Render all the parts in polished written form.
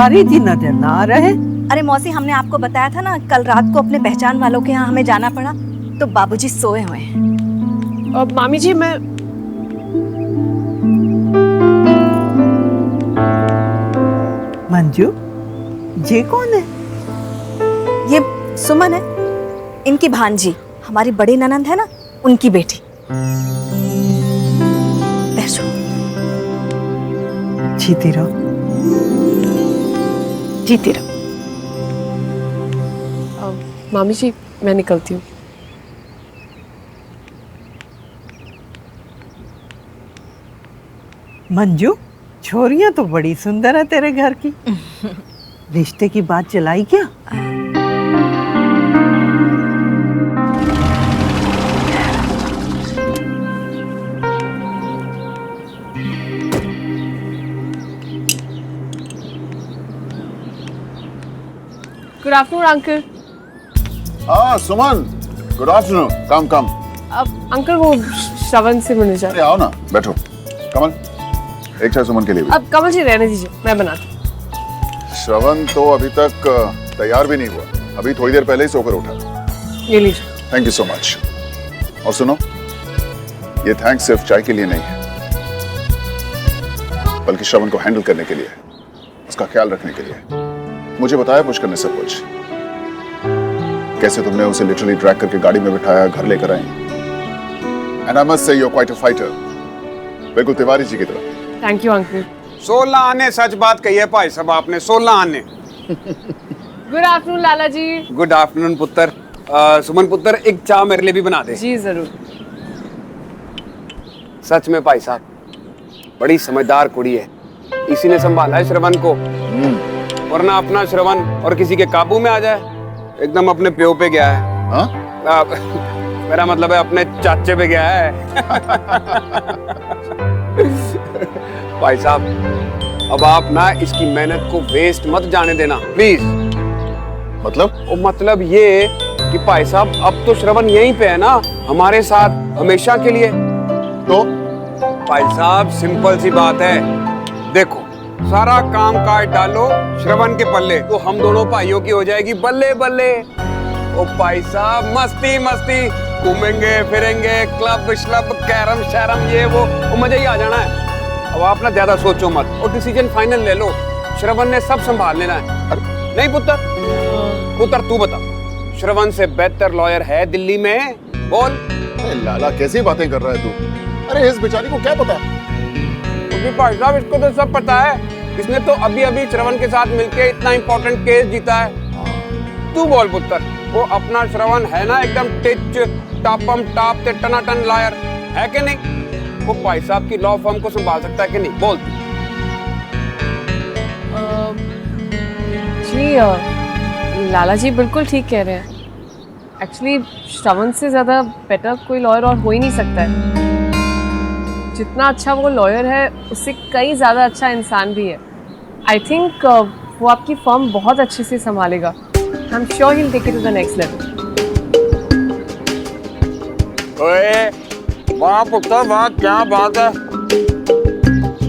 तिवारी जी नजर ना आ रहे। अरे मौसी, हमने आपको बताया था ना, कल रात को अपने पहचान वालों के यहाँ हमें जाना पड़ा, तो बाबूजी सोए हुए हैं। अब मामी जी मैं मंजू, ये कौन है? ये सुमन है, इनकी भांजी, हमारी बड़ी ननंद है ना, उनकी बेटी। बैठो। जीती रहो, जीती रहो। मामी जी मैं निकलती हूँ। मंजू, छोरियां तो बड़ी सुंदर है तेरे घर की। रिश्ते की बात चलाई क्या? Good afternoon uncle. हाँ सुमन, गुड आफ्टरनून। कम कम। अब अंकल वो श्रवण से मिलने जा अरे आओ ना, बैठो। कमल, एक चाय सुमन के लिए भी। अब कमल जी रहने दीजिए, मैं बनाती हूँ। श्रवण तो अभी तक तैयार भी नहीं हुआ, अभी थोड़ी देर पहले ही सोकर उठा। ये लीजिए। Thank you so much. और सुनो, ये थैंक्स सिर्फ चाय के लिए नहीं है, बल्कि श्रवण को हैंडल करने के लिए है, उसका ख्याल रखने के लिए। मुझे बताया पुष्कर ने सब कुछ, कैसे तुमने उसे लिटरली ड्रैग करके गाड़ी में बिठाया, घर लेकर आई। And I must say you are quite a fighter, बिल्कुल तिवारी जी की तरह। Thank you uncle. 16 आने, सच बात कही है भाई साहब आपने, 16 आने। गुड आफ्टरनून लाला जी। गुड आफ्टरनून पुत्र। सुमन पुत्र, एक चाय मेरे लिए भी बना दे। जी जरूर। सच में भाई साहब बड़ी समझदार कुड़ी है, इसी ने संभाला है श्रवण को, वरना अपना श्रवण और किसी के काबू में आ जाए, एकदम अपने प्यो पे गया है। हाँ? मेरा मतलब है अपने चाचे पे गया है। भाई साहब अब आप ना इसकी मेहनत को वेस्ट मत जाने देना प्लीज। मतलब ये कि भाई साहब अब तो श्रवण यहीं पे है ना हमारे साथ हमेशा के लिए। तो भाई साहब सिंपल सी बात है, देखो सारा काम काज डालो श्रवण के पल्ले, तो हम दोनों भाइयों की हो जाएगी बल्ले बल्ले। ओ भाई साहब मस्ती मस्ती, घूमेंगे फिरेंगे, क्लब श्लब कैरम शैरम ये वो मजा ही आ जाना है। अब आप ना ज्यादा सोचो मत और डिसीजन फाइनल ले लो, श्रवण ने सब संभाल लेना है। नहीं पुत्र तू बता, श्रवण से बेहतर लॉयर है दिल्ली में? बोल। लाला कैसी बातें कर रहा है तू? अरे इस बेचारी को क्या पता? भाई साहब इसको तो सब पता है, इसने तो अभी अभी श्रवण के साथ मिलके इतना इंपॉर्टेंट केस जीता है। तू बोल पुत्र, वो अपना श्रवण है ना एकदम टिच टॉपम टॉप ते टनाटन लॉयर है कि नहीं? वो भाई साहब की लॉ फर्म को संभाल सकता है कि नहीं? बोल। जी लाला जी बिल्कुल ठीक कह रहे हैं। एक्चुअली श्रवण से ज्यादा बेटर कोई लॉयर और हो ही नहीं सकता है। जितना अच्छा वो लॉयर है उससे कई ज़्यादा अच्छा इंसान भी है। आई थिंक वो आपकी फर्म बहुत अच्छे से संभालेगा। I am sure he will take it to the next level. ओए वाह पुत्र वाह, क्या बात है,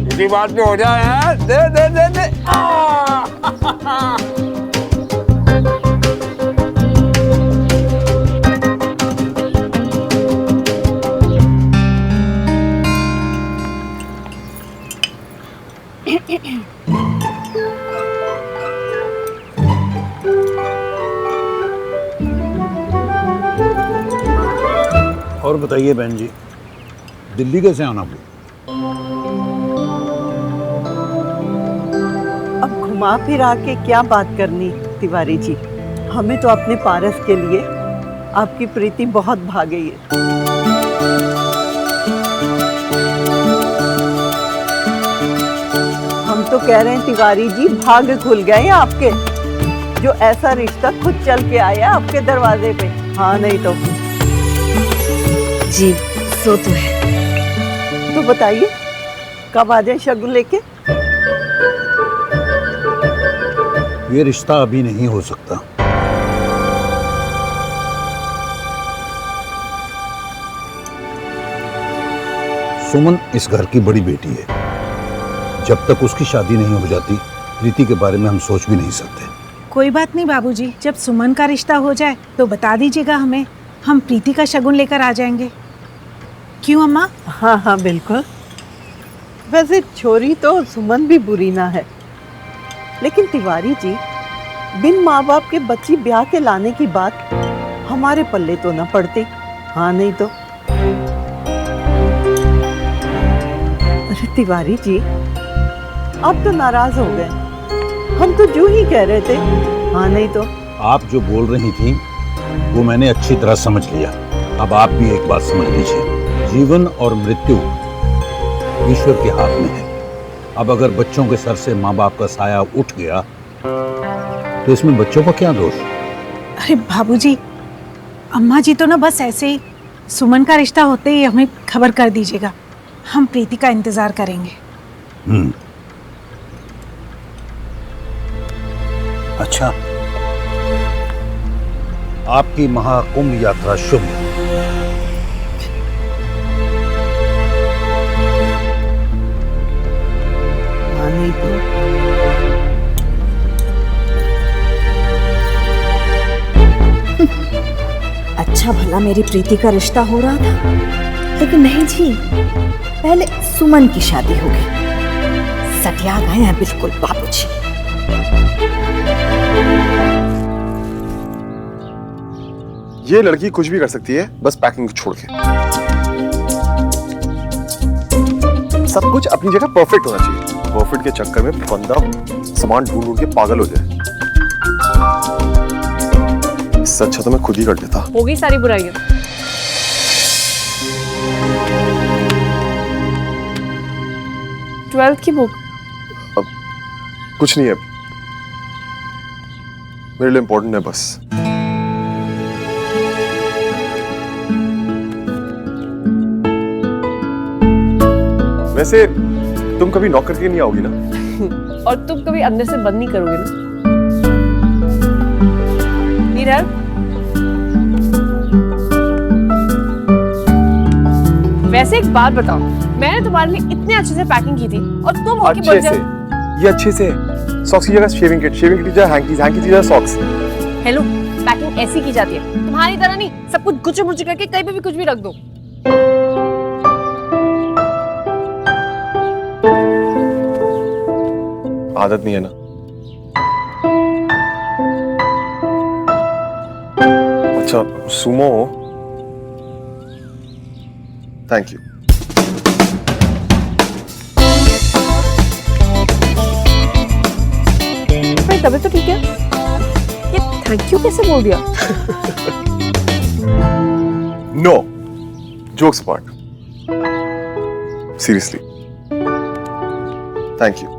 इसी बात पे हो जाए हैं। दे दे दे दे। और बताइए बहन जी, दिल्ली कैसे आना पड़ा? अब घुमा फिरा के क्या बात करनी तिवारी जी, हमें तो अपने पारस के लिए आपकी प्रीति बहुत भा गई है। हम तो कह रहे हैं तिवारी जी, भाग्य खुल गए आपके, जो ऐसा रिश्ता खुद चल के आया आपके दरवाजे पे। हाँ नहीं तो जी सो तो है। तो बताइए कब आ जाए शगुन लेके? ये रिश्ता अभी नहीं हो सकता। सुमन इस घर की बड़ी बेटी है, जब तक उसकी शादी नहीं हो जाती प्रीति के बारे में हम सोच भी नहीं सकते। कोई बात नहीं बाबूजी, जब सुमन का रिश्ता हो जाए तो बता दीजिएगा हमें, हम प्रीति का शगुन लेकर आ जाएंगे। क्यों अम्मा? हाँ हाँ बिल्कुल। वैसे छोरी तो सुमन भी बुरी ना है, लेकिन तिवारी जी, बिन माँ बाप के बच्ची ब्याह के लाने की बात हमारे पल्ले तो न पड़ती। हाँ नहीं तो। अरे तिवारी जी, आप तो नाराज हो गए। हम तो जो ही कह रहे थे, हाँ नहीं तो। आप जो बोल रही थी वो मैंने अच्छी तरह समझ लिया। अब आप भी एक बात समझ लीजिए, जीवन और मृत्यु ईश्वर के हाथ में है। अब अगर बच्चों के सर से माँ बाप का साया उठ गया तो इसमें बच्चों का क्या दोष? अरे बाबूजी, अम्मा जी तो ना बस ऐसे ही, सुमन का रिश्ता होते ही हमें खबर कर दीजिएगा, हम प्रीति का इंतजार करेंगे। अच्छा, आपकी महाकुंभ यात्रा शुभ। हाँ नहीं तो। अच्छा भला मेरी प्रीति का रिश्ता हो रहा था, लेकिन नहीं जी, पहले सुमन की शादी हो गई। सटिया गए हैं बिल्कुल बाबूजी। ये लड़की कुछ भी कर सकती है, बस पैकिंग को छोड़ के। सब कुछ अपनी जगह परफेक्ट होना चाहिए। परफेक्ट के चक्कर में बंदा सामान ढूंढ ढूंढ के पागल हो जाए। इससे अच्छा तो मैं खुद ही कर देता। होगी सारी बुराइयां। ट्वेल्थ की बुक। अब कुछ नहीं है, मेरे लिए इंपॉर्टेंट है बस। वैसे तुम कभी नॉक करके नहीं आओगी ना? और तुम कभी अंदर से बंद नहीं करोगे ना? Need help? वैसे एक बात बताओ, मैंने तुम्हारे लिए इतने अच्छे से पैकिंग की थी और तुम होके बोल अच्छे से, ये अच्छे से। सॉक्स की जगह शेविंग किट की जगह हैंकीज की जगह सॉक्स। हेलो, पैकिंग ऐसी की जाती है, तुम्हारी तरह नहीं सब कुछ गुच्चे मुच्चे करके कहीं पे भी कुछ भी रख दो। आदत नहीं है ना। अच्छा सुमो, थैंक यू। भाई तबीयत तो ठीक है? ये थैंक यू कैसे बोल दिया? No, jokes apart, seriously thank you.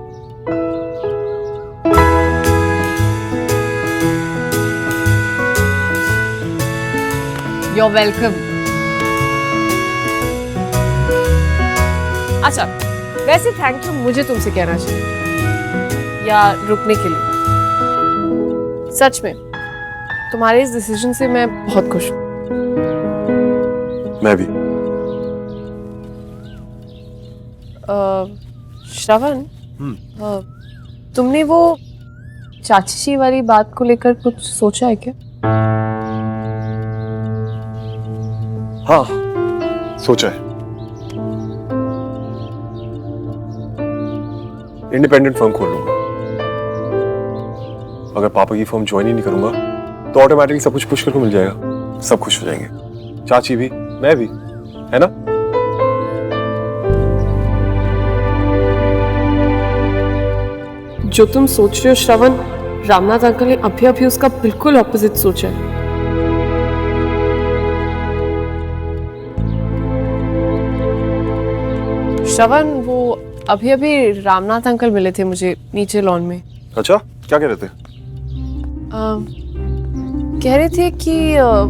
You're welcome. अच्छा, वैसे थैंक यू मुझे तुमसे कहना चाहिए या रुकने के लिए। सच में तुम्हारे इस डिसीजन से मैं बहुत खुश हूँ। मैं भी। श्रवण, तुमने वो चाची जी वाली बात को लेकर कुछ सोचा है क्या? हाँ, सोचा है। इंडिपेंडेंट फर्म खोल लूंगा। अगर पापा की फर्म ज्वाइन ही नहीं करूंगा तो ऑटोमेटिकली सब कुछ पुष्कर को मिल जाएगा, सब खुश हो जाएंगे, चाची भी, मैं भी, है ना? जो तुम सोच रहे हो श्रवण, रामनाथ अंकल ने अभी उसका बिल्कुल ऑपोजिट सोचा है। श्रवण, वो अभी रामनाथ अंकल मिले थे मुझे नीचे लॉन में। अच्छा, क्या कह रहे थे? कह रहे थे कि ओह,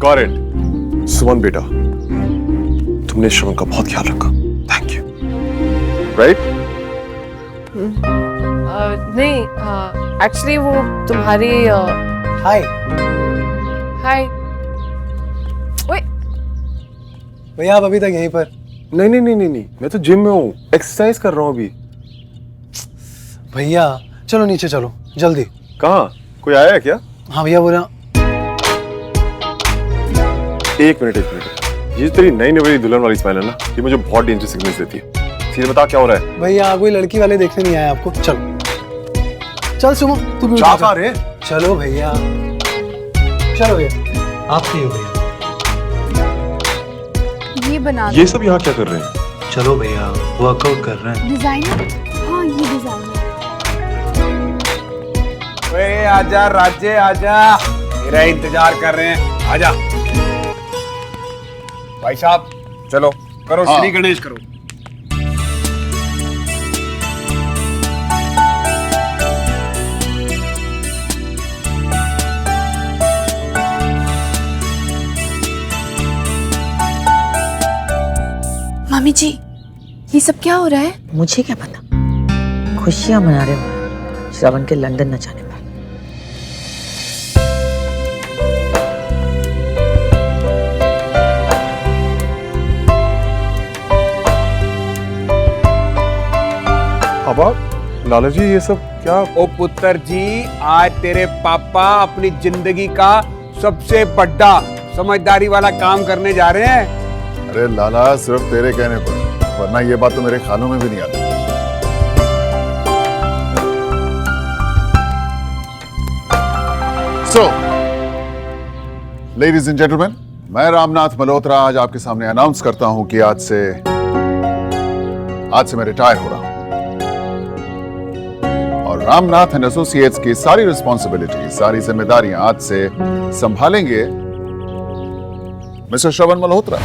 गॉट इट। सुमन बेटा, तुमने श्रवण का बहुत ख्याल रखा, थैंक यू। राइट? नहीं, एक्चुअली वो तुम्हारी हाय हाय। ओए, भैया, आप अभी तक यहीं पर? नहीं, मैं तो जिम में हूँ, एक्सरसाइज कर रहा हूँ अभी। भैया चलो नीचे चलो जल्दी। कहाँ? कोई आया है क्या? हाँ भैया बोला। एक मिनट। ये तेरी नई नवेली दुल्हन वाली स्माइल है ना, ये मुझे बहुत डेंजर सिग्नल्स देती है। सीधे बता क्या हो रहा है? भैया कोई लड़की वाले देखने नहीं आया आपको। चलो चल सुमो तू भी जा रे। चलो भैया, चलो भैया। आपकी हो भैया। ये बना ये सब यहाँ क्या कर रहे हैं? चलो भैया वर्कआउट कर रहे हैं। डिजाइनर। हाँ ये डिजाइनर। ओए आजा राजे आजा, मेरा इंतजार कर रहे हैं, आजा। भाई साहब चलो करो श्री गणेश करो। मम्मी जी ये सब क्या हो रहा है? मुझे क्या पता, खुशियां मना रहे हो श्रवण के लंदन न जाने पर। पापा, लाला जी ये सब क्या? ओ पुत्र जी, आज तेरे पापा अपनी जिंदगी का सबसे बड़ा समझदारी वाला काम करने जा रहे हैं। अरे लाला, सिर्फ तेरे कहने पर, वरना ये बात तो मेरे ख्यालों में भी नहीं आती। सो लेडीज एंड जेंटलमैन, मैं रामनाथ मल्होत्रा आज आपके सामने अनाउंस करता हूं कि आज से मैं रिटायर हो रहा हूं और रामनाथ एंड एसोसिएट्स की सारी रिस्पॉन्सिबिलिटी, सारी जिम्मेदारियां आज से संभालेंगे मिस्टर श्रवण मल्होत्रा।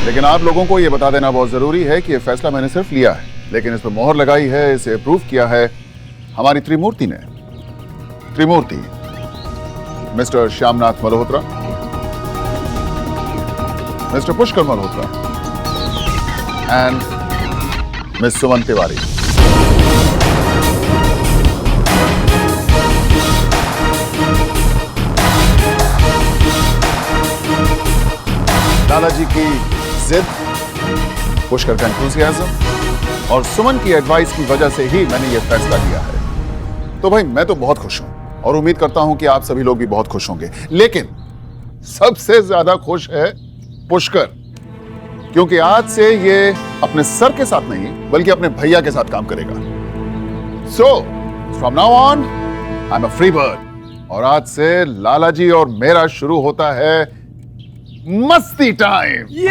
लेकिन आप लोगों को यह बता देना बहुत जरूरी है कि यह फैसला मैंने सिर्फ लिया है, लेकिन इस पर मोहर लगाई है, इसे अप्रूव किया है हमारी त्रिमूर्ति ने। त्रिमूर्ति mister Shyamnath Malhotra, mister Pushkar Malhotra and miss Suman Tiwari. Lala ji की जिद, पुष्कर का एंथुसियाज्म और सुमन की एडवाइस की वजह से ही मैंने यह फैसला लिया है। तो भाई मैं तो बहुत खुश हूं और उम्मीद करता हूं कि आप सभी लोग भी बहुत खुश होंगे, लेकिन सबसे ज्यादा खुश है पुष्कर, क्योंकि आज से ये अपने सर के साथ नहीं बल्कि अपने भैया के साथ काम करेगा। So from now on I am a free bird और आज से लाला जी और मेरा शुरू होता है मस्ती टाइम। ये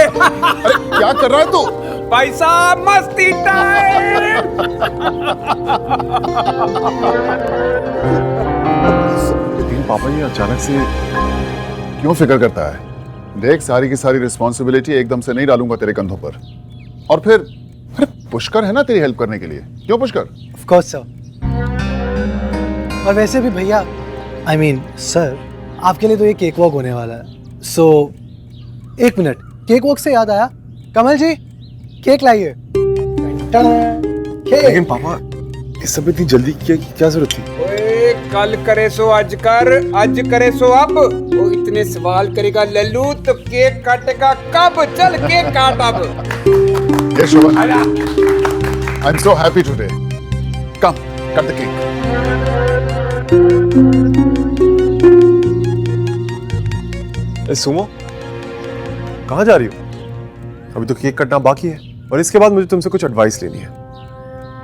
अरे क्या कर रहा है तू? भाई साहब मस्ती टाइम। लेकिन पापा ये अचानक से क्यों फिक्र करता है? देख, सारी की सारी रिस्पॉन्सिबिलिटी एकदम से नहीं डालूंगा तेरे कंधों पर। और फिर अरे पुष्कर है ना तेरी हेल्प करने के लिए। क्यों पुष्कर? Of course sir. और वैसे भी भैया, आई मीन सर, आपके लिए तो ये केक वॉक होने वाला है। सो एक मिनट, केक वॉक से याद आया, कमल जी केक लाइए। लेकिन पापा इस सब इतनी जल्दी क्या जरूरत थी? ओए कल करे सो आज कर, आज करे सो अब। वो इतने सवाल करेगा लल्लू तो केक काटेगा कब? चल केक काट अब। Yes, Shobhan. I'm so happy today. Come, cut the cake. Sumo, कहाँ जा रही हो? अभी तो केक कटना बाकी है और इसके बाद मुझे तुमसे कुछ एडवाइस लेनी है।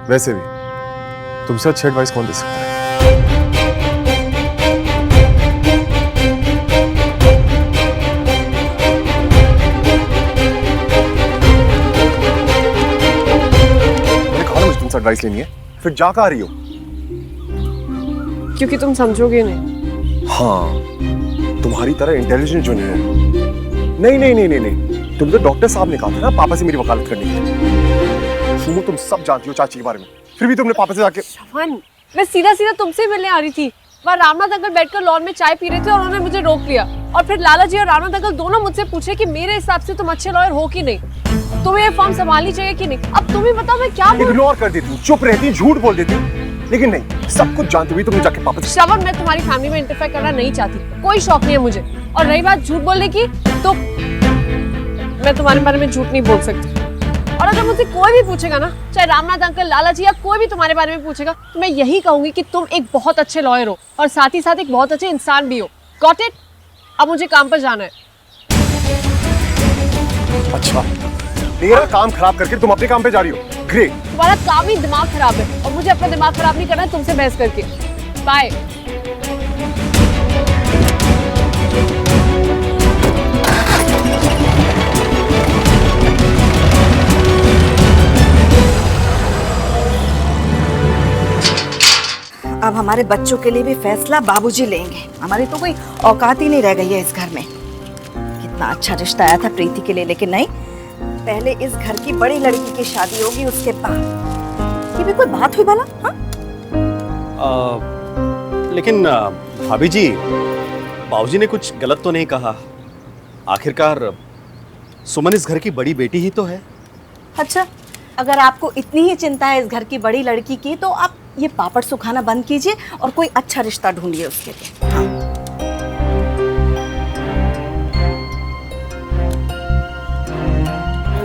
वैसे भी तुमसे अच्छी एडवाइस कौन दे सकता है? मैंने कहा ना मुझे तुमसे एडवाइस लेनी है, फिर जा कहाँ रही हो? क्योंकि तुम समझोगे नहीं। हाँ, तुम्हारी तरह इंटेलिजेंट जो नहीं, तुम तो डॉक्टर साहब ने कहा था ना पापा से मेरी वकालत करने के लिए। सुनो, तुम सब जानती हो चाची के बारे में, फिर भी तुमने पापा से जाके। श्रवण, मैं सीधा सीधा तुमसे मिलने आ रही थी। वहाँ रामनाथ अंकल बैठकर लॉन में चाय पी रहे थे और उन्होंने मुझे रोक लिया। और फिर लाला जी और रामनाथ अंकल दोनों मुझसे पूछे कि मेरे हिसाब से तुम अच्छे लॉयर हो कि नहीं, तुम्हें ये फॉर्म संभालनी चाहिए कि नहीं। अब तुम ही बताओ मैं क्या बोलूं? इग्नोर कर देती हूँ, चुप रहती, झूठ बोल देती, लेकिन नहीं, सब कुछ जानते हुए तुम जाके वापस। श्रवण, मैं तुम्हारी फैमिली में इंटरफेयर करना नहीं चाहती, कोई शौक नहीं है मुझे। और रही बात झूठ बोलने की, तो मैं तुम्हारे बारे में झूठ नहीं बोल सकती। और अगर मुझसे कोई भी पूछेगा ना, चाहे रामनाथ अंकल, लाला जी या कोई भी तुम्हारे बारे में पूछेगा, तो मैं यही कहूंगी कि तुम एक बहुत अच्छे लॉयर हो और साथ ही साथ एक बहुत अच्छे इंसान भी हो। Got it? अब मुझे काम पर जाना है। अच्छा, मेरा काम खराब करके तुम अपने काम पे जा रही हो। ग्रेट। तुम्हारा काम ही दिमाग खराब है और मुझे अपना दिमाग खराब नहीं करना है तुमसे बहस करके। बाय। अब हमारे बच्चों के लिए भी फैसला बाबूजी लेंगे। हमारी तो कोई औकात ही नहीं रह गई है इस घर में। कितना अच्छा रिश्ता आया था प्रीति के लिए, लेकिन नहीं, पहले इस घर की बड़ी लड़की की शादी होगी, उसके बाद। ये भी कोई बात हुई भला? हाँ? लेकिन भाभी जी, बाबूजी ने कुछ गलत तो नहीं कहा। आखिरकार सुमन इस घर की बड़ी बेटी ही तो है। अच्छा, अगर आपको इतनी ही चिंता है इस घर की बड़ी लड़की की, तो आप ये पापड़ सुखाना बंद कीजिए और कोई अच्छा रिश्ता ढूंढिए उसके लिए। हाँ।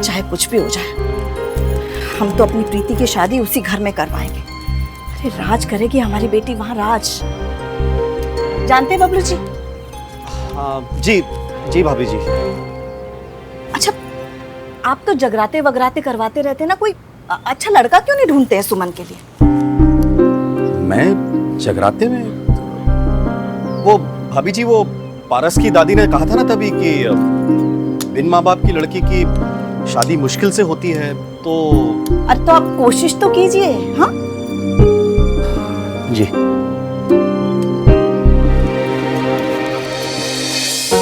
चाहे कुछ भी हो जाए, हम तो अपनी प्रीति की शादी उसी घर में करवाएंगे। अरे राज करेगी हमारी बेटी वहां, राज। जानते हैं बबलू जी? हाँ जी, जी भाभी जी। अच्छा, आप तो जगराते वगराते करवाते रहते ना, कोई अच्छा लड़का क्यों नहीं ढूंढते हैं सुमन के लिए? मैं जगराते में? वो भाभी जी, वो पारस की दादी ने कहा था ना तभी कि बिन माँ बाप की लड़की की शादी मुश्किल से होती है, तो अरे तो आप कोशिश तो कीजिए। हाँ जी।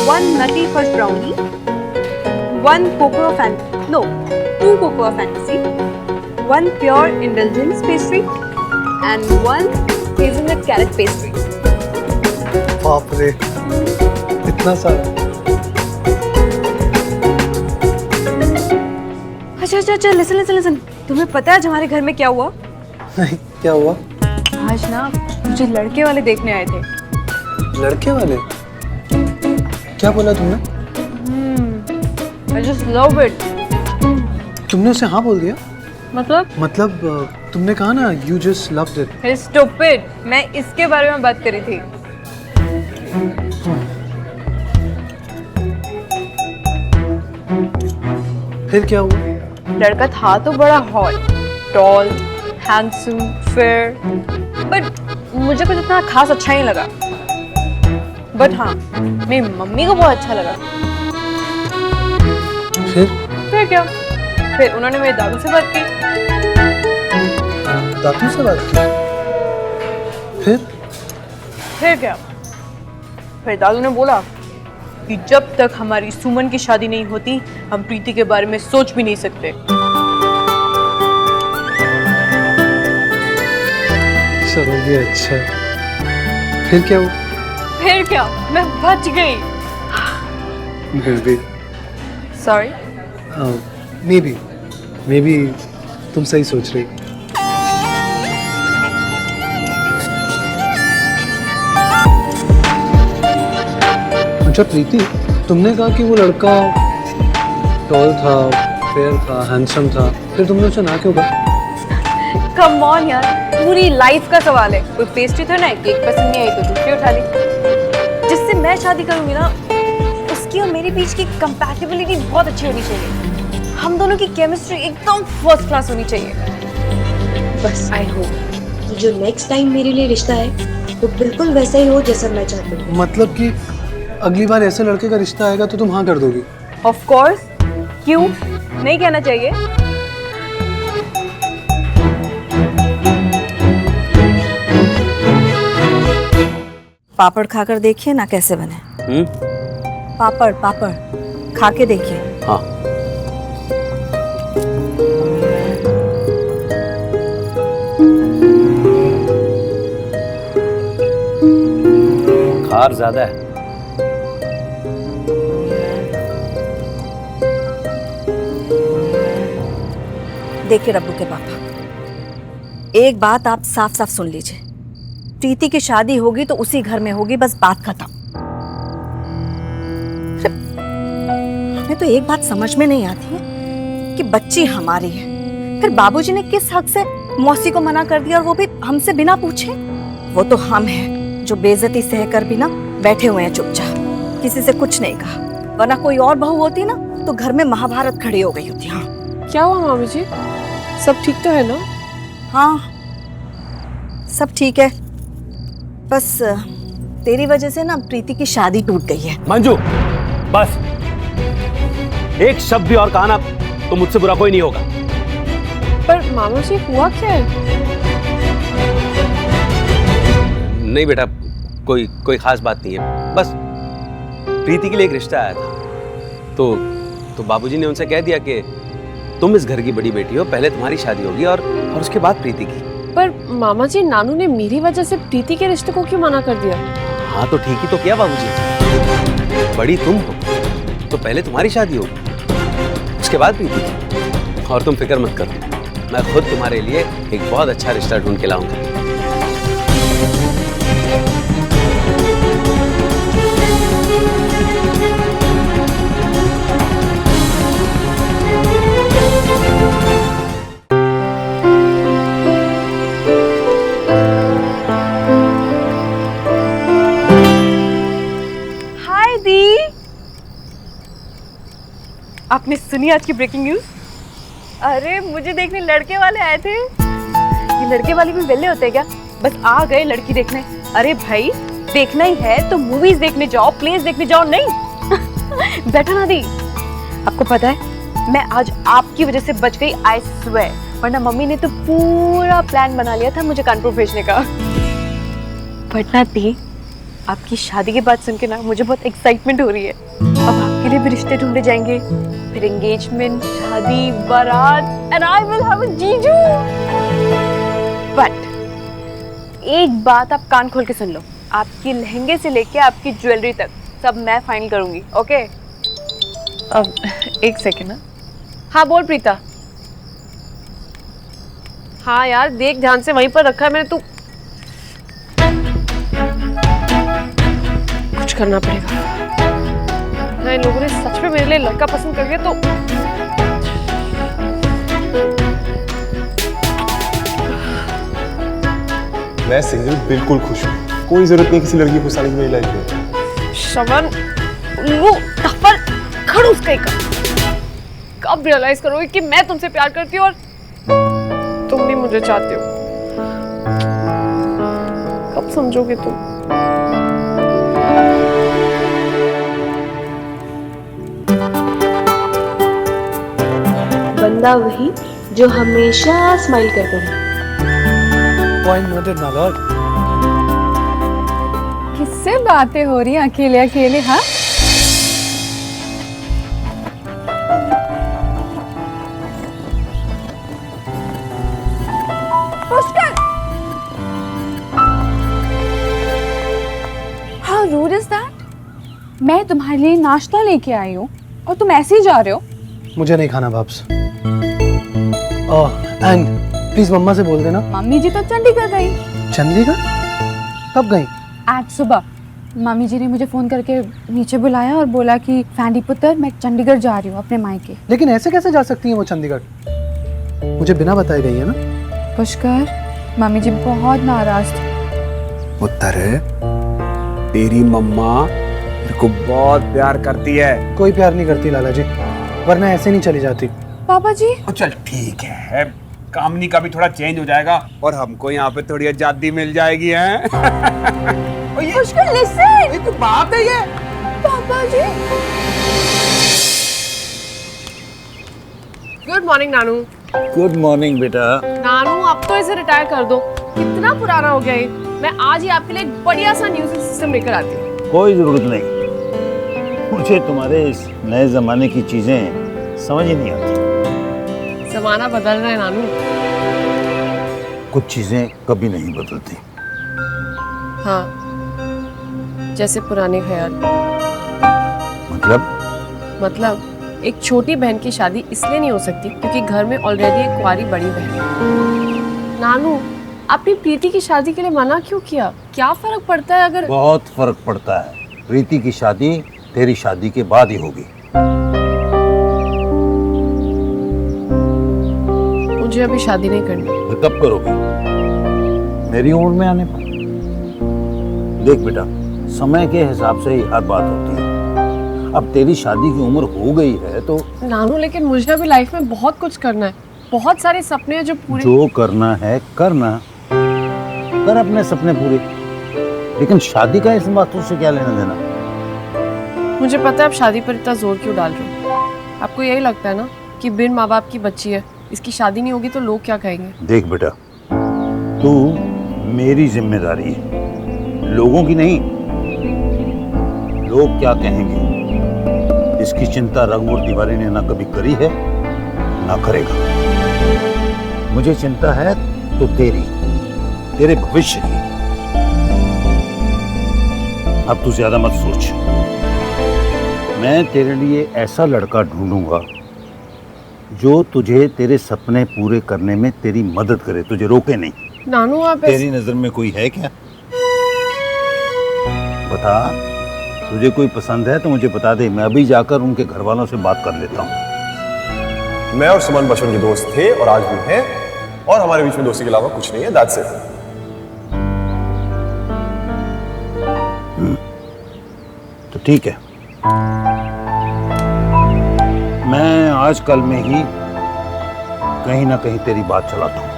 1 nutty fudge brownie, 1 cocoa no, 2 cocoa fantasy, 1 pure indulgence pastry, and 1 hazelnut carrot pastry. बाप रे, इतना सारा। अच्छा, लिसन। तुम्हें पता है आज हमारे घर में क्या हुआ? नहीं, क्या हुआ? आज ना मुझे लड़के वाले देखने आए थे। लड़के वाले? क्या बोला तुमने? I just love it. तुमने उसे हाँ बोल दिया? मतलब तुमने कहा ना you just loved it. Hey, stupid. मैं इसके बारे में बात करी थी। फिर क्या हुआ? लड़का था तो बड़ा hot, tall, handsome, fair, but मुझे कुछ इतना खास अच्छा नहीं लगा। बट हाँ, मेरी मम्मी को बहुत अच्छा लगा। फिर क्या? फिर उन्होंने मेरे दादू से बात की। दादू से बात की? फिर क्या? फिर दादू ने बोला कि जब तक हमारी सुमन की शादी नहीं होती, हम प्रीति के बारे में सोच भी नहीं सकते। चलो ये अच्छा। फिर क्या हुआ? फिर क्या? मैं बच गई। Maybe. Sorry. Maybe तुम सही सोच रही। अच्छा प्रीति, तुमने कहा कि वो लड़का टॉल था, फेयर था, हैंडसम था, फिर तुमने उसे ना क्यों कहा? कम ऑन यार, पूरी लाइफ का सवाल है। कोई पेस्ट्री तो नहीं, केक पसंद नहीं आई तो दूसरी उठा ली। जिससे मैं शादी करूंगी ना, उसकी और मेरे बीच की कंपैटिबिलिटी बहुत अच्छी होनी चाहिए। हम दोनों की केमिस्ट्री एकदम फर्स्ट क्लास होनी चाहिए। बस आई होप जो नेक्स्ट टाइम मेरे लिए रिश्ता है वो बिल्कुल वैसा ही हो जैसा मैं चाहती हूँ। मतलब कि अगली बार ऐसे लड़के का रिश्ता आएगा तो तुम हाँ कर दोगी? ऑफ कोर्स, क्यों नहीं कहना चाहिए? पापड़ खाकर देखिए ना कैसे बने। पापड़ खा के देखिए। हाँ। बुखार ज्यादा है। देखिए रब्बू के पापा, एक बात आप साफ साफ सुन लीजिए, प्रीति की शादी होगी तो उसी घर में होगी, बस बात खत्म। हमें तो एक बात समझ में नहीं आती है कि बच्ची हमारी है, फिर बाबूजी ने किस हक से मौसी को मना कर दिया, और वो भी हमसे बिना पूछे। वो तो हम हैं जो बेइज्जती सहकर भी ना बैठे हुए हैं चुपचाप, किसी से कुछ नहीं कहा, वरना कोई और बहू होती ना तो घर में महाभारत खड़ी हो गई होती। हाँ क्या हुआ मामी जी, सब ठीक तो है ना? हाँ सब ठीक है, बस तेरी वजह से ना प्रीति की शादी टूट गई है। मंजू बस, एक शब्द भी और कहा ना तो मुझसे बुरा कोई नहीं होगा। पर मामा जी हुआ क्या है? नहीं बेटा, कोई खास बात नहीं है, बस प्रीति के लिए एक रिश्ता आया था, तो बाबूजी ने उनसे कह दिया कि तुम इस घर की बड़ी बेटी हो, पहले तुम्हारी शादी होगी और उसके बाद प्रीति की। पर मामा जी, नानू ने मेरी वजह से प्रीति के रिश्ते को क्यों मना कर दिया? हाँ तो ठीक ही तो किया बाबूजी, बड़ी तुम हो तो पहले तुम्हारी शादी होगी, उसके बाद प्रीति की। और तुम फिक्र मत करो, मैं खुद तुम्हारे लिए एक बहुत अच्छा रिश्ता ढूंढ के लाऊंगा। हाय दी, आपने सुनी आज की ब्रेकिंग न्यूज? अरे मुझे देखने लड़के वाले आए थे। ये लड़के वाले भी वेले होते हैं क्या? बस आ गए लड़की देखने। अरे भाई देखना ही है तो मूवीज देखने जाओ, प्लेस देखने जाओ, नहीं बैठा ना दी। आपको पता है मैं आज आपकी वजह से बच गई, आई स्वेयर, वरना मम्मी ने तो पूरा प्लान बना लिया था मुझे कानपुर भेजने का। बट ना दी, आपकी शादी की बात सुन के ना मुझे बहुत एक्साइटमेंट हो रही है। अब आपके लिए भी रिश्ते ढूंढे जाएंगे, फिर एंगेजमेंट, शादी, बारात, and I will have a जीजू। बट एक बात आप कान खोल के सुन लो, आपके लहंगे से लेके आपकी ज्वेलरी तक सब मैं फाइनल करूंगी, ओके? अब एक सेकेंड ना। हाँ बोल प्रीता। हाँ यार देख ध्यान से, वहीं पर रखा है मैंने, तू कुछ करना पड़ेगा। हाँ इन लोगों ने सच में मेरे लिए लड़का पसंद कर लिया तो मैं सिंगल बिल्कुल खुश हूँ, कोई जरूरत नहीं किसी लड़की को फंसाने की मेरी लाइफ में। श्रवण, वो टप्पर खड़ूस कहीं का, कब रियलाइज करोगे कि मैं तुमसे प्यार करती हूँ और तुम भी मुझे चाहते हो? कब समझोगे तुम? बंदा वही जो हमेशा स्माइल करता है। Point noted my Lord. किससे बातें हो रही हैं अकेले अकेले? हाँ How rude is that? मैं तुम्हारे लिए नाश्ता लेके आई हूँ और तुम ऐसे ही जा रहे हो। मुझे नहीं खाना वापस। एंड प्लीज मम्मा से बोल देना। मम्मी जी तो चंडीगढ़ गई। चंडीगढ़? कब गई? आज सुबह मम्मी जी ने मुझे फोन करके नीचे बुलाया और बोला कि फैंडी पुत्र मैं चंडीगढ़ जा रही हूँ अपने मायके। लेकिन ऐसे कैसे जा सकती हैं वो चंडीगढ़? मुझे बिना बताए गई है ना। पुष्कर, मम्मी जी बहुत नाराज थी। पुत्र, तेरी मम्मा मेरे को बहुत प्यार करती है। कोई प्यार नहीं करती लाला जी, वरना ऐसे नहीं चली जाती। पापा जी चल ठीक है, कामनी का भी थोड़ा चेंज हो जाएगा और हमको यहाँ पे थोड़ी आजादी मिल जाएगी है। पुष्कर लिसन, ये तो बात है ये। पापा जी। गुड मॉर्निंग नानू। गुड मॉर्निंग बेटा। नानू अब तो इसे रिटायर कर दो, कितना पुराना हो गया ये। मैं आज ही आपके लिए एक बढ़िया सा म्यूजिक सिस्टम लेकर आती हूँ। कोई जरूरत नहीं, मुझे तुम्हारे इस नए जमाने की चीजें समझ ही नहीं आती। जमाना बदल रहा है नानू। कुछ चीजें कभी नहीं बदलती। हाँ जैसे पुराने ख्याल। मतलब एक छोटी बहन की शादी इसलिए नहीं हो सकती क्योंकि घर में ऑलरेडी एक कुंवारी बड़ी बहन है। नानू, आपने प्रीति की शादी के लिए मना क्यों किया? क्या फर्क पड़ता है अगर? बहुत फर्क पड़ता है। प्रीति की शादी तेरी शादी के बाद ही होगी। मुझे अभी शादी नहीं करनी। तो कब करोगी? मेरी उम्र में आने पर। देख बेटा, समय के हिसाब से ही हर बात होती है। अब तेरी शादी की उम्र हो गई है तो। नानू, लेकिन मुझे अभी लाइफ में बहुत कुछ करना है, बहुत सारे सपने हैं जो पूरे। जो करना है करना, कर अपने सपने पूरे, लेकिन शादी का इस बातों से क्या लेना देना? मुझे पता है आप शादी पर इतना जोर क्यों डाल रहे हो। आपको यही लगता है ना कि बिन माँ बाप की बच्ची है, इसकी शादी नहीं होगी तो लोग क्या कहेंगे? देख बेटा, तू मेरी जिम्मेदारी है, लोगों की नहीं। लोग क्या कहेंगे इसकी चिंता रघुवर तिवारी ने ना कभी करी है ना करेगा। मुझे चिंता है तो तेरे भविष्य की। अब तू ज्यादा मत सोच। मैं तेरे लिए ऐसा लड़का ढूंढूंगा जो तुझे तेरे सपने पूरे करने में तेरी मदद करे, तुझे रोके नहीं। नानू, आप तेरी नजर में कोई है क्या? बता, तुझे कोई पसंद है तो मुझे बता दे, मैं अभी जाकर उनके घर वालों से बात कर लेता हूँ। मैं और सुमन बचपन के दोस्त थे और आज भी हैं, और हमारे बीच में दोस्ती के अलावा कुछ नहीं है। That's it. तो ठीक है, मैं आज कल में ही कहीं ना कहीं तेरी बात चलाता हूँ।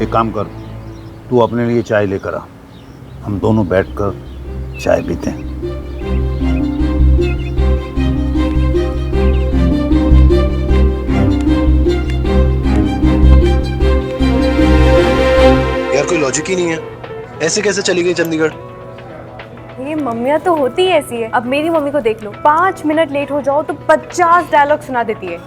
एक काम कर, तू अपने लिए चाय लेकर आ, हम दोनों बैठकर चाय पीते हैं। यार कोई लॉजिक ही नहीं है, ऐसे कैसे चली गई चंडीगढ़? ये मम्मियाँ तो होती ही ऐसी है। अब मेरी मम्मी को देख लो, 5 मिनट लेट हो जाओ तो 50 डायलॉग सुना देती है।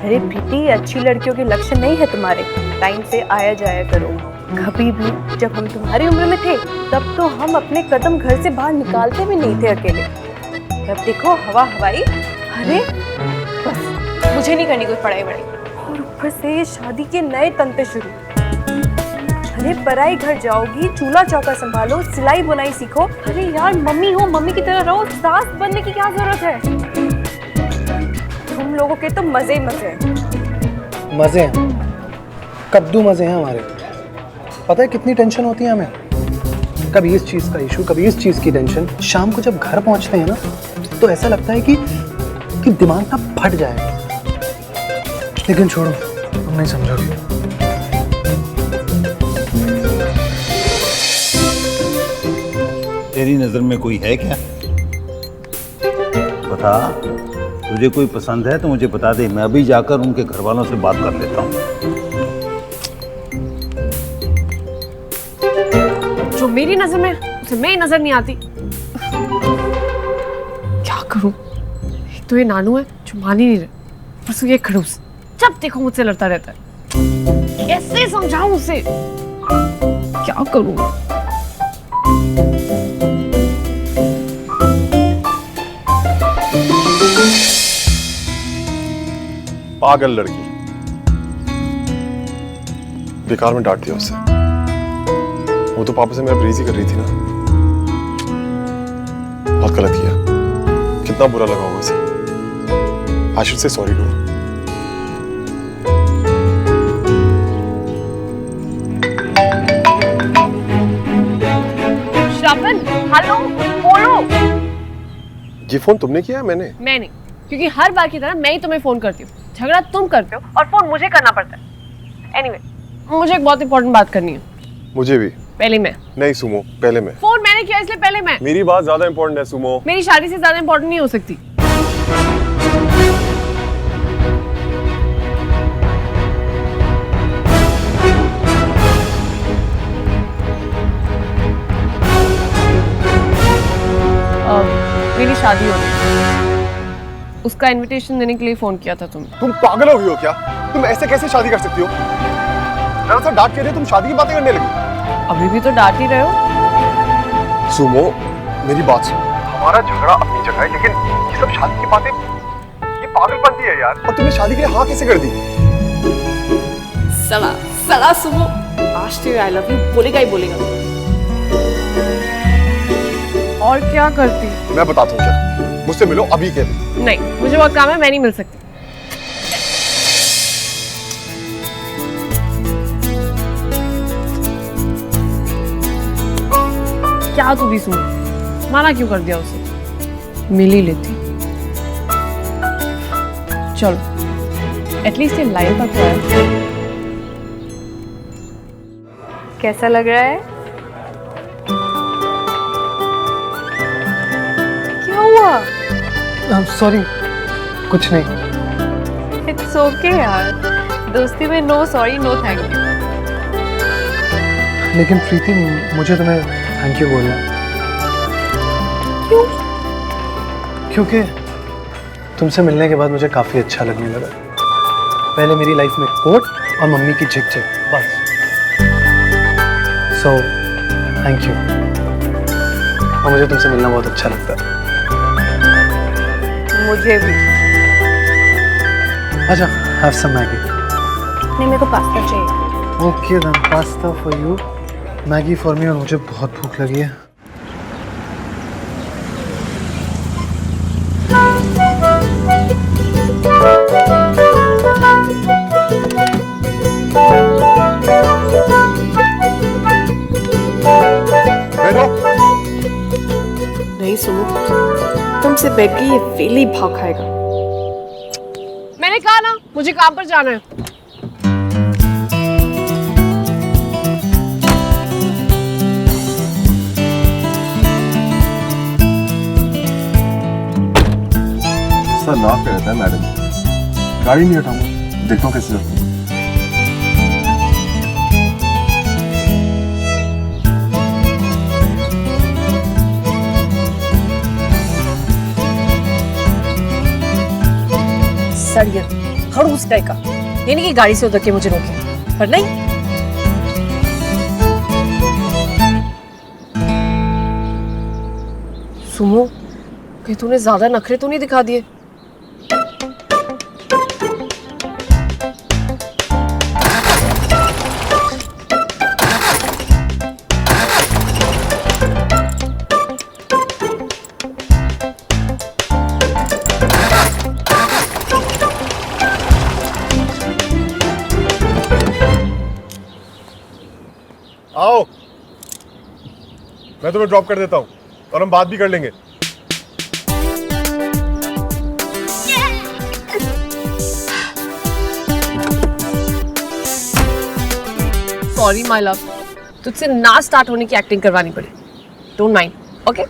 अरे प्रीति, अच्छी लड़कियों के लक्षण नहीं है तुम्हारे, टाइम से आया जाया करो। कभी भी जब हम तुम्हारी उम्र में थे तब तो हम अपने कदम घर से बाहर निकालते भी नहीं थे अकेले। तब देखो हवा हवाई। अरे बस, मुझे नहीं करनी कोई पढ़ाई वढ़ाई, और ऊपर से ये शादी के नए तंत्र शुरू। अरे पराई घर जाओगी, चूल्हा चौका संभालो, सिलाई बुनाई सीखो। अरे यार, मम्मी हो, मम्मी की तरह रहो, सास बनने की क्या जरूरत है? तुम लोगों के तो मजे ही मजे हैं। मजे हैं, कद्दू मजे हैं हमारे। पता है कितनी टेंशन होती है हमें, कभी इस चीज का इशू, कभी इस चीज की टेंशन। शाम को जब घर पहुंचते हैं ना तो ऐसा लगता है कि दिमाग ना फट जाए। लेकिन छोड़ो, तुम नहीं समझोगे। तेरी नजर में कोई है क्या? बता, तुझे कोई पसंद है तो मुझे बता दे, मैं अभी जाकर उनके घर वालों से बात कर लेता हूँ। जो मेरी नजर में उसे मेरी नजर नहीं आती। क्या करूं? एक तो ये नानू है जो मान ही नहीं रहे, परसों ये खड़ूस, जब देखो मुझसे लड़ता रहता है। कैसे समझाऊं उसे? क्या करूं? पागल लड़की, बेकार में डांट दिया उससे। वो तो पापा से मेरा प्रेज ही कर रही थी ना। बहुत गलत किया, कितना बुरा लगा होगा उसे। I should say sorry too. Shravan, hello, बोलो। ये फोन तुमने किया है? मैंने? मैं नहीं, क्योंकि हर बार की तरह मैं ही तुम्हें फोन करती हूँ, झगड़ा तुम करते हो और फोन मुझे करना पड़ता है। एनीवे, मुझे एक बहुत इंपॉर्टेंट बात करनी है। मुझे भी। पहले मैं। नहीं सुमो, पहले मैं। फोन मैंने किया इसलिए पहले मैं। मेरी बात ज्यादा इंपॉर्टेंट है सुमो। मेरी शादी से ज्यादा इंपॉर्टेंट नहीं हो सकती। मेरी शादी हो रही, उसका इनविटेशन देने के लिए फोन किया था तुमने। तुम पागल हो गई हो क्या? तुम ऐसे कैसे शादी कर सकती हो? जरा सा डांट के रहे तुम शादी की बातें करने लगी। अभी भी तो डांट ही रहे हो। सुमो, मेरी बात सुनो। हमारा झगड़ा अपनी जगह है, लेकिन ये सब शादी की बातें, ये पागलपंती है यार। और तुमने शादी के लिए हाँ कैसे कर दी? सला सला सुमो, आज तो आई लव यू बोलेगा ही बोलेगा। और क्या करती? मैं बताता हूँ, चल मुझसे मिलो अभी के अभी। नहीं, मुझे बहुत काम है, मैं नहीं मिल सकती। क्या तू भी सुन, माना क्यों कर दिया उसे? मिल ही लेती। चलो, एटलीस्ट ये लाइन पर तो है। कैसा लग रहा है? क्या हुआ? सॉरी, कुछ नहीं। इट्स ओके यार, दोस्ती में no sorry no thank you. लेकिन प्रीति, मुझे तुम्हें थैंक यू बोलना। क्यों? क्योंकि तुमसे मिलने के बाद मुझे काफ़ी अच्छा लगने लगा। पहले मेरी लाइफ में कोट और मम्मी की झिक-झिक, बस। So thank you. और मुझे तुमसे मिलना बहुत अच्छा लगता है। मुझे भी। अच्छा, हैव सम मैगी। नहीं, मेरे को पास्ता चाहिए। Okay then, pasta for you, Maggi for me. और मुझे बहुत भूख लगी है। नहीं सुनो, तुमसे बैठ के ये वेली भाव खाएगा। मैंने कहा ना, मुझे काम पर जाना है। सर नाक पे रहता है मैडम, गाड़ी नहीं हटाऊंगा, देखता हूँ कैसे रखूँ। सड़िया खड़ूस टाइप का, ये नहीं कि गाड़ी से उतर के मुझे रोके, पर नहीं। सुमो, कहीं तूने ज्यादा नखरे तो नहीं दिखा दिए? आओ, मैं तुम्हें ड्रॉप कर देता हूँ और हम बात भी कर लेंगे। सॉरी माय लव, तुझसे ना स्टार्ट होने की एक्टिंग करवानी पड़ी। Don't mind, okay?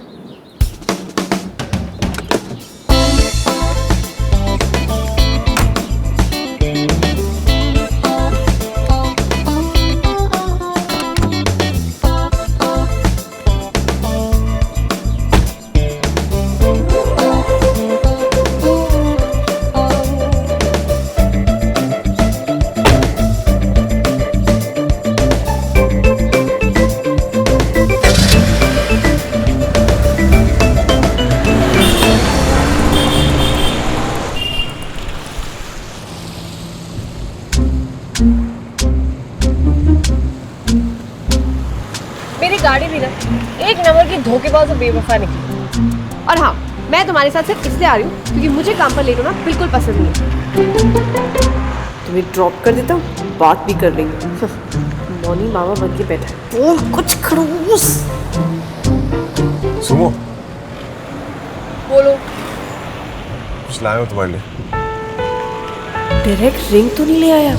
मेरी गाड़ी भी ना एक नंबर की धोखेबाज और बेवफा निकली। और हाँ, मैं तुम्हारे साथ सिर्फ इसलिए आ रही हूँ क्योंकि मुझे काम पर लेट होना बिल्कुल पसंद नहीं है। तुम्हें ड्रॉप कर देता हूँ, बात भी कर लेंगे। मौनी मामा बन के बैठा है और कुछ खड़ूस। सुमो, बोलो। कुछ लाया हूँ तुम्हारे लिए। डायरेक्ट रिंग तो नहीं ले आया?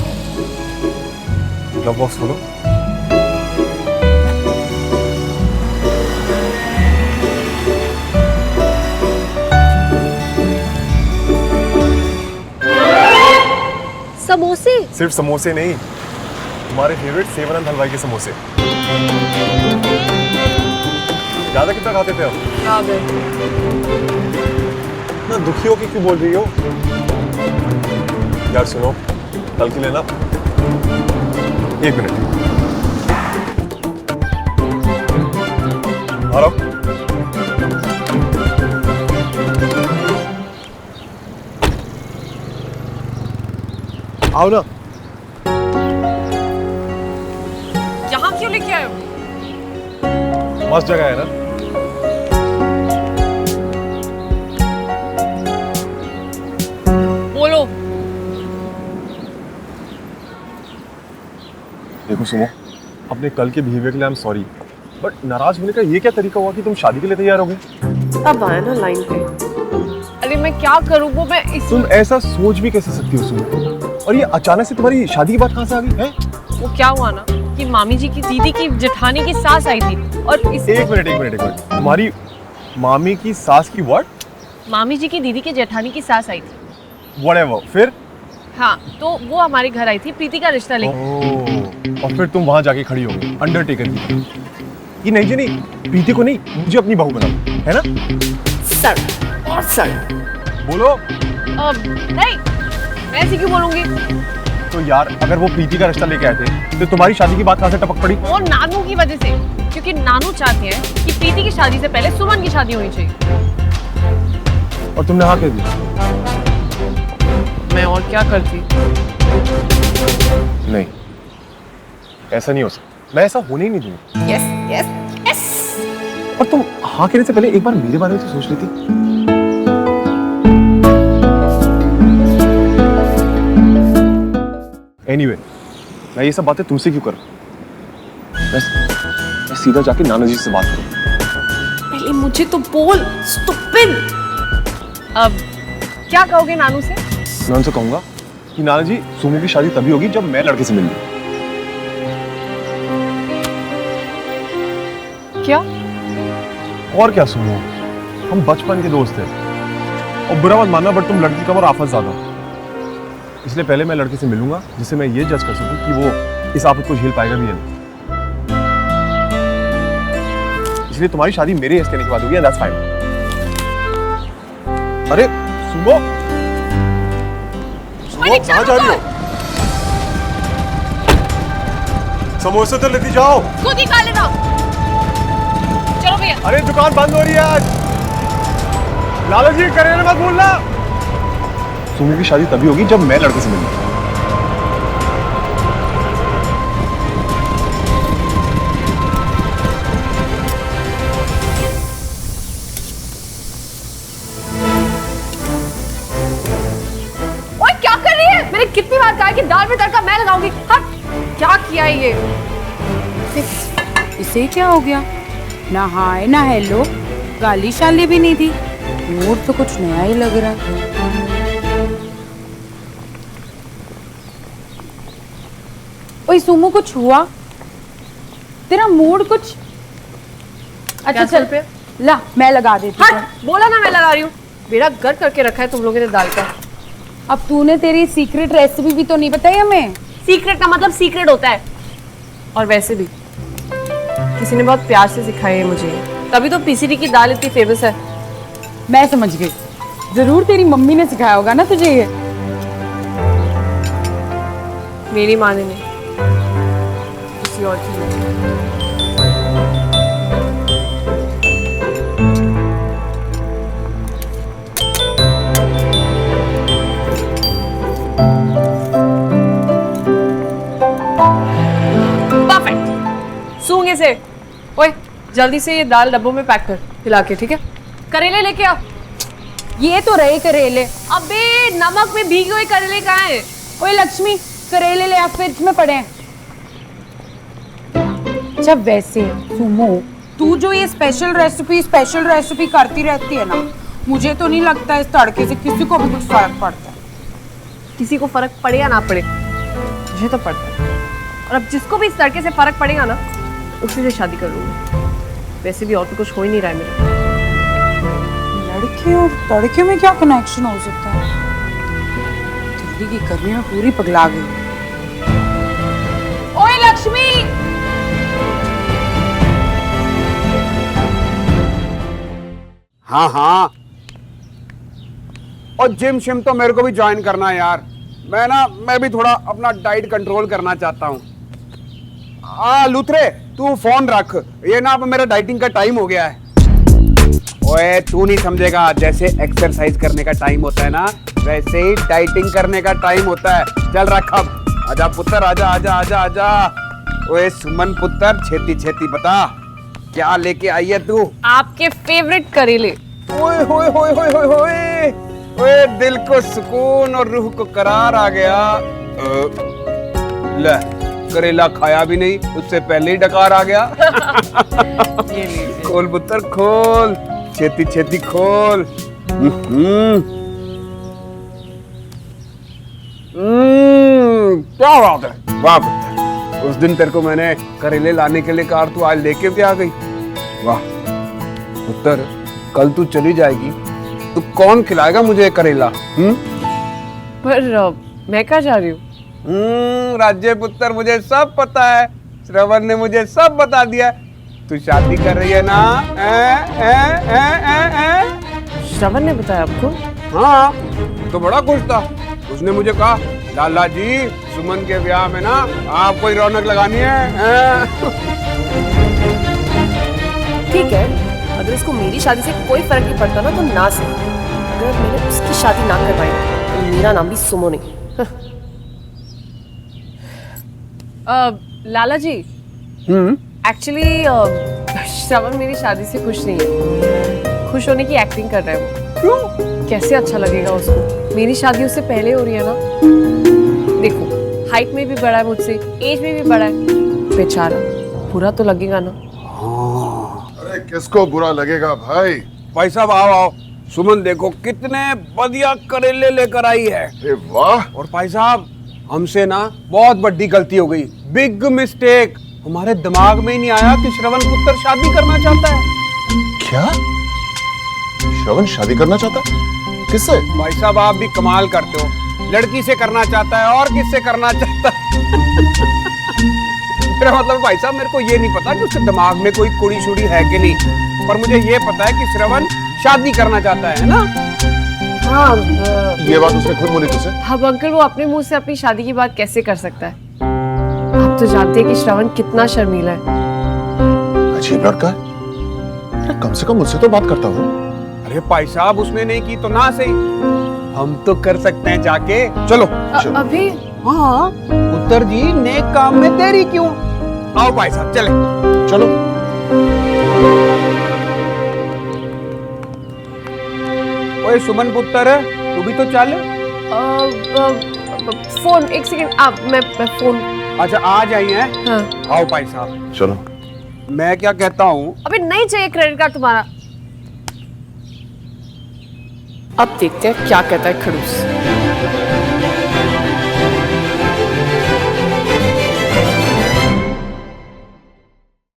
ग्लव बॉक्स खोलो। समोसे? सिर्फ समोसे नहीं, तुम्हारे फेवरेट सेवन हलवाई के समोसे। ज्यादा कितना खाते थे आप? याद है। ना दुखी हो कि क्यों बोल रही हो यार? सुनो, कल की लेना। एक मिनट। हेलो आओ ना। यहाँ क्यों लेके आए हो? मस्त जगह है ना। बोलो। देखो सुमो, अपने कल के बिहेवियर के लिए आई एम सॉरी, बट नाराज होने का ये क्या तरीका हुआ कि तुम शादी के लिए तैयार हो गए? अब आया ना लाइन पे। अरे मैं क्या करूँ, वो मैं तुम ऐसा सोच भी कैसे सकती हो सुमो? और ये अचानक से तुम्हारी शादी की बात कहाँ से आ गई है? वो क्या हुआ ना कि मामी जी की दीदी की जेठानी की सास आई थी और एक मिनट तुम्हारी मामी की सास की व्हाट? मामी जी की दीदी की जेठानी की सास आई थी। व्हाटएवर, फिर? हाँ, तो वो हमारे घर आई थी प्रीति का रिश्ता लेके। और फिर तुम वहां जाके खड़ी हो गई अंडरटेकर की। ये नहीं जी नहीं, प्रीति को नहीं, मुझे अपनी बहू बनाओ, है ना? सर और सर बोलो। नहीं, मैं ऐसी क्यों बोलूंगी? तो यार अगर वो प्रीति का रिश्ता लेके आए थे तो तुम्हारी शादी की बात कहाँ से टपक पड़ी? वो नानू की वजह से, क्योंकि नानू चाहते हैं कि प्रीति की शादी से पहले सुमन की शादी होनी चाहिए। और तुमने हाँ कह दिया? मैं और क्या करती? नहीं, ऐसा नहीं हो सकता, मैं ऐसा होने ही नहीं दूंगा। Yes yes yes. और तुम हाँ कहने से पहले एक बार मेरे बारे में तो सोच लेती। Anyway, मैं ये सब बातें तुमसे क्यों करूं? मैं सीधा जाके नाना जी से बात करूं। पहले मुझे तो बोल, स्टूपिड। अब क्या कहोगे नानू से? मैं उनसे कहूंगा कि नाना जी, सुमो की शादी तभी होगी जब मैं लड़के से मिल लूं। क्या? और क्या सुमो, हम बचपन के दोस्त हैं। और बुरा मत मानना, बट तुम लड़की कम और आफत ज्यादा। इसलिए पहले मैं लड़के से मिलूंगा जिससे मैं ये जज कर सकूं कि वो इस आफत को झेल पाएगा भी या नहीं। इसलिए तुम्हारी शादी मेरे हिस्से कहने के बाद होगी, दैट्स फाइन। अरे सुमो, कहाँ जा रही हो? समोसे तो लेती जाओ। खुद ही खा लेना। चलो भैया। अरे दुकान बंद हो रही है आज। लाला जी करेले मत भूलना। सुमो की शादी तभी होगी जब मैं लड़के से मिलूंगा। ओए क्या कर रही है? मैंने कितनी बार कहा है कि दाल में तड़का मैं लगाऊंगी। हट! क्या किया है ये? इसे क्या हो गया? ना हाय ना हेलो, गाली शाली भी नहीं थी। मूड तो कुछ नया ही लग रहा है। ओए सुमो, कुछ हुआ? तेरा मूड कुछ अच्छा चल पे ला, मैं लगा देती हूँ। बोला ना मैं लगा रही हूँ। बेड़ा गर्क करके रखा है तुम लोगों ने दाल का। अब तूने तेरी सीक्रेट रेसिपी भी तो नहीं बताई हमें। सीक्रेट का मतलब सीक्रेट होता है। और वैसे भी किसी ने बहुत प्यार से सिखाई है मुझे, तभी तो पीसीडी की दाल इतनी फेमस है। मैं समझ गई, जरूर तेरी मम्मी ने सिखाया होगा ना तुझे ये। मेरी माँ ने नहीं, किसी और की नहीं। परफेक्ट। सूंघे से। ओए जल्दी से ये दाल डब्बों में पैक कर, हिला के, ठीक है? करेले लेके आ। ये तो रहे करेले। अबे नमक में भीगे हुए करेले कहाँ हैं? ओए लक्ष्मी, करेले ले आ, फ्रिज में पड़े हैं। जब वैसे सुमो, तू जो ये स्पेशल रेसिपी करती रहती है ना, मुझे तो नहीं लगता इस तड़के से किसी को भी कुछ फर्क पड़ता है। किसी को फर्क पड़े या ना पड़े, मुझे तो पड़ता है। और अब जिसको भी इस तड़के से फर्क पड़ेगा ना, उसी से शादी कर लूंगी। वैसे भी और तो कुछ हो ही नहीं रहा है मेरा। लड़के और तड़के में क्या कनेक्शन हो सकता है? दिल्ली की गर्मी में पूरी पगला गई। ओए लक्ष्मी, हाँ हाँ, और जिम शिम तो मेरे को भी ज्वाइन करना है यार। मैं भी थोड़ा अपना डाइट कंट्रोल करना चाहता हूँ। लूथरे तू फोन रख, ये ना अब मेरा डाइटिंग का टाइम हो गया है। ओए तू नहीं समझेगा, जैसे एक्सरसाइज करने का टाइम होता है ना, वैसे ही डाइटिंग करने का टाइम होता है। चल रख अब, आजा पुत्र, आजा आजा आजा आजा। ओए सुमन पुत्र, छेती छेती बता क्या लेके आई है तू? आपके फेवरेट करेले। ओए होए होए होए होए होए, ओए दिल को सुकून और रूह को करार आ गया। ले करेला खाया भी नहीं, उससे पहले ही डकार आ गया। खोल पुत्र खोल, छेती छेती खोल। क्या बात है, वाह पुत्र। उस दिन तेरे को मैंने करेले लाने के लिए कहा, तू आज लेके भी आ गई। वाह पुत्र, कल तू चली जाएगी तो कौन खिलाएगा मुझे करेला? पर मैं कहाँ जा रही हूँ? राज्य पुत्र, मुझे सब पता है, श्रवण ने मुझे सब बता दिया। तू शादी कर रही है ना? श्रवण ने बताया आपको? हाँ, तो बड़ा खुश था। उसने मुझे कहा, लाला जी सुमन के ब्याह में ना आपको ही रौनक लगानी है। ठीक है, अगर उसको मेरी शादी से कोई फर्क नहीं पड़ता ना तो ना से। अगर मैंने उसकी शादी ना कर पाई तो मेरा नाम भी सुमो नहीं। लाला जी, एक्चुअली श्रवण मेरी शादी से खुश नहीं है। खुश होने की एक्टिंग कर रहा है वो। क्यों? कैसे अच्छा लगेगा उसको? मेरी शादी उससे पहले हो रही है ना। देखो, हाइट में भी बड़ा है मुझसे, एज में भी बड़ा है। बेचारा, बुरा तो लगेगा ना। अरे किसको बुरा लगेगा भाई? भाई साहब आओ आओ। सुमन देखो कितने बढ़िया करेले लेकर आई है। वाह। और भाई साहब, हमसे ना बहुत बड़ी गलती हो गई, बिग मिस्टेक। हमारे दिमाग में ही नहीं आया कि श्रवण पुत्र शादी करना चाहता है। क्या? श्रवण शादी करना चाहता है? किससे? भाई साहब आप भी कमाल करते हो, लड़की से करना चाहता है और किससे करना चाहता है? मेरा मतलब भाई साहब, मेरे को ये नहीं पता कि उसके दिमाग में कोई कुड़ी शुड़ी है कि नहीं, पर मुझे ये पता है कि श्रवण शादी करना चाहता है ना। हाँ, ये बात उसने खुद बोली तुझसे? अब अंकल वो अपने मुंह से अपनी शादी की बात कैसे कर सकता है? आप तो जानते हैं कि श्रवण कितना शर्मीला है। अजीब लड़का है। कम से कम मुझसे तो बात करता हूँ। अरे भाई साहब, उसने नहीं की तो ना सही, हम तो कर सकते हैं जाके। चलो अभी? हाँ पुत्र जी, नेक काम में देरी क्यों? आओ भाई साहब चले। चलो। ओए सुमन पुत्र, तू भी तो चल। फोन, एक सेकंड, आप मैं फोन। अच्छा आ जाइए। हाँ। आओ भाई साहब चलो। मैं क्या कहता हूँ, अबे नहीं चाहिए क्रेडिट कार्ड तुम्हारा। अब देखते हैं क्या कहता है खड़ूस।